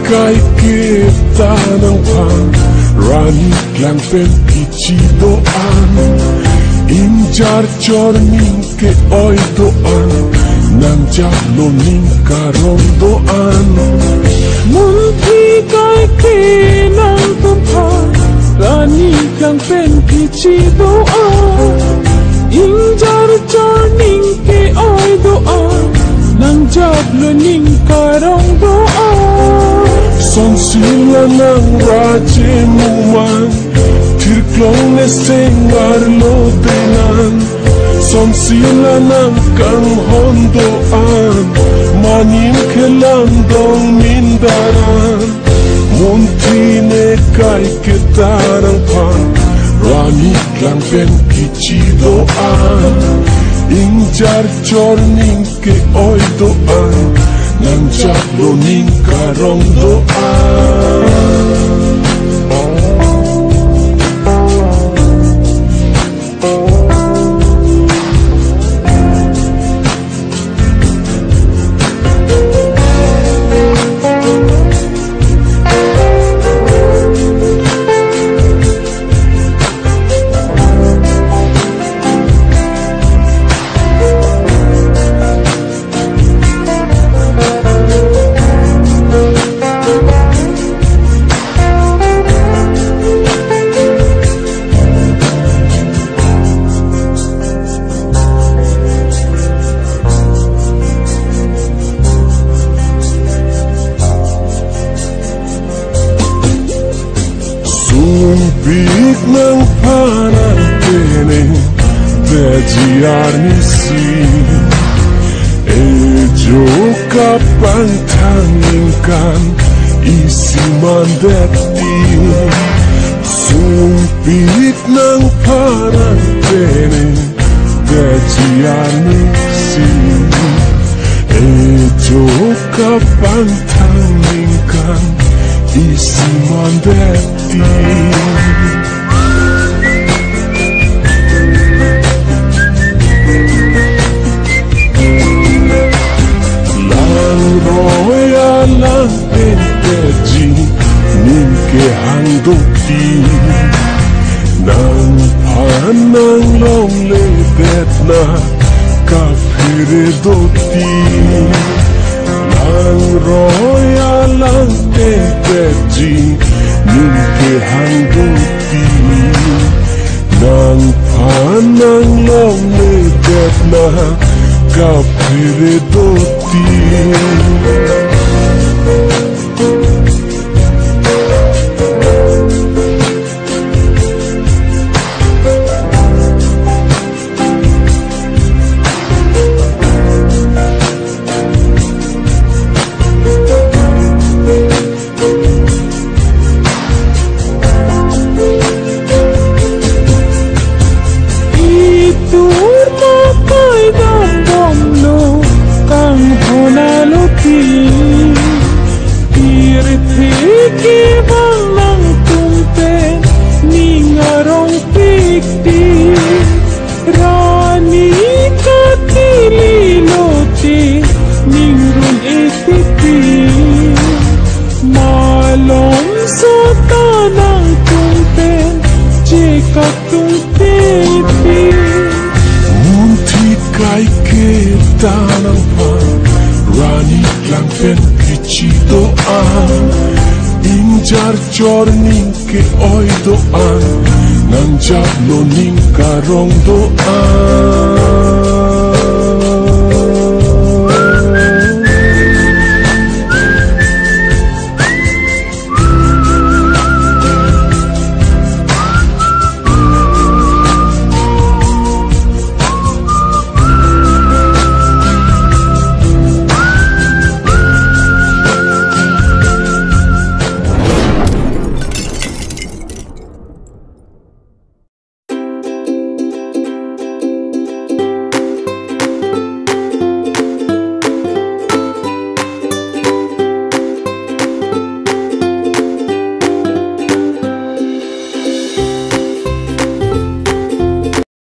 Kay kita ng rani lang pen kichidoan Injar chorning ke oy doan Nang jalo ning karong doan Munti kay kinang tumpan Rani lang pen kichidoan Injar chorning ke oy doan Nang jalo ning karong doan Son sila ng raje muman Tirklong ne sengar lodenan Son sila ng kang hondoan Manin kelandong mindaran Munti ne kay ketarang pan Rani klang pen kichidoan Injar chorning ke oy doan Nang jalo ning karong doan Sumpik ng panantene Bejiar nisi Ejo kapang tangingkan Isi mandeti Sumpik ng panantene Bejiar nisi Ejo kapang tangingkan Isi mandeti Lang roya lang penteji Ningke handoti Nang panang long ledet na Kapire doti Lang roya lang penteji Ningke handoti Nang panang long ledet na Kapire doti Munti kay kita ng pan Rani lang pen kichidoan Injar chorning ke oy doan Nang jalo ning karong doan